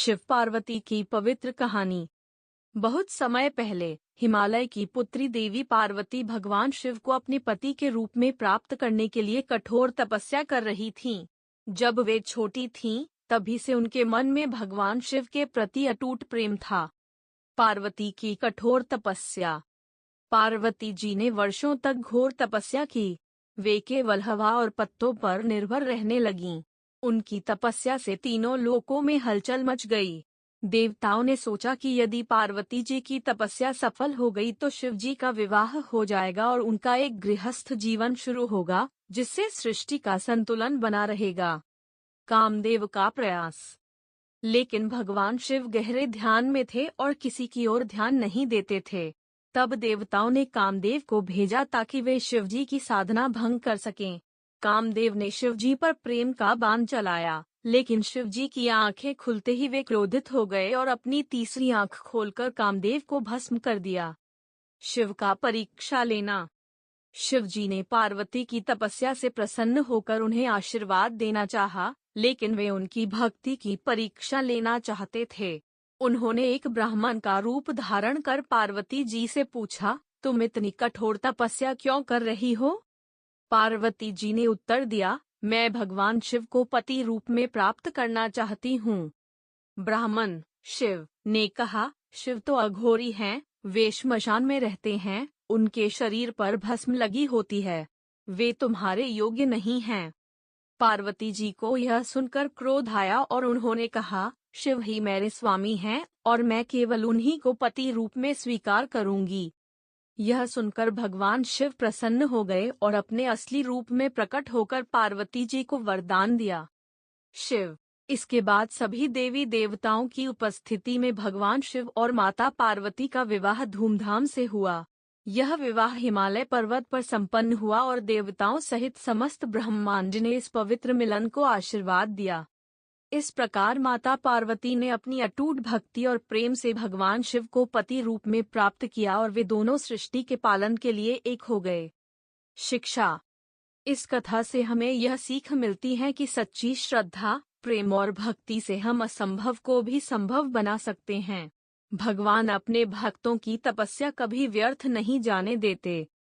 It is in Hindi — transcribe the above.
शिव पार्वती की पवित्र कहानी। बहुत समय पहले हिमालय की पुत्री देवी पार्वती भगवान शिव को अपने पति के रूप में प्राप्त करने के लिए कठोर तपस्या कर रही थीं। जब वे छोटी थीं, तभी से उनके मन में भगवान शिव के प्रति अटूट प्रेम था। पार्वती की कठोर तपस्या। पार्वती जी ने वर्षों तक घोर तपस्या की। वे केवल हवा और पत्तों पर निर्भर रहने लगीं। उनकी तपस्या से तीनों लोकों में हलचल मच गई। देवताओं ने सोचा कि यदि पार्वती जी की तपस्या सफल हो गई तो शिव जी का विवाह हो जाएगा और उनका एक गृहस्थ जीवन शुरू होगा, जिससे सृष्टि का संतुलन बना रहेगा। कामदेव का प्रयास। लेकिन भगवान शिव गहरे ध्यान में थे और किसी की ओर ध्यान नहीं देते थे। तब देवताओं ने कामदेव को भेजा ताकि वे शिव जी की साधना भंग कर सकें। कामदेव ने शिव जी पर प्रेम का बाण चलाया, लेकिन शिव जी की आंखें खुलते ही वे क्रोधित हो गए और अपनी तीसरी आंख खोलकर कामदेव को भस्म कर दिया। शिव का परीक्षा लेना। शिव जी ने पार्वती की तपस्या से प्रसन्न होकर उन्हें आशीर्वाद देना चाहा, लेकिन वे उनकी भक्ति की परीक्षा लेना चाहते थे। उन्होंने एक ब्राह्मण का रूप धारण कर पार्वती जी से पूछा, तुम इतनी कठोर तपस्या क्यों कर रही हो? पार्वती जी ने उत्तर दिया, मैं भगवान शिव को पति रूप में प्राप्त करना चाहती हूँ। ब्राह्मण शिव ने कहा, शिव तो अघोरी हैं, वे श्मशान में रहते हैं, उनके शरीर पर भस्म लगी होती है, वे तुम्हारे योग्य नहीं हैं। पार्वती जी को यह सुनकर क्रोध आया और उन्होंने कहा, शिव ही मेरे स्वामी हैं और मैं केवल उन्हीं को पति रूप में स्वीकार करूंगी। यह सुनकर भगवान शिव प्रसन्न हो गए और अपने असली रूप में प्रकट होकर पार्वती जी को वरदान दिया। शिव। इसके बाद सभी देवी देवताओं की उपस्थिति में भगवान शिव और माता पार्वती का विवाह धूमधाम से हुआ। यह विवाह हिमालय पर्वत पर संपन्न हुआ और देवताओं सहित समस्त ब्रह्मांड ने इस पवित्र मिलन को आशीर्वाद दिया। इस प्रकार माता पार्वती ने अपनी अटूट भक्ति और प्रेम से भगवान शिव को पति रूप में प्राप्त किया और वे दोनों सृष्टि के पालन के लिए एक हो गए। शिक्षा। इस कथा से हमें यह सीख मिलती है कि सच्ची श्रद्धा, प्रेम और भक्ति से हम असंभव को भी संभव बना सकते हैं। भगवान अपने भक्तों की तपस्या कभी व्यर्थ नहीं जाने देते।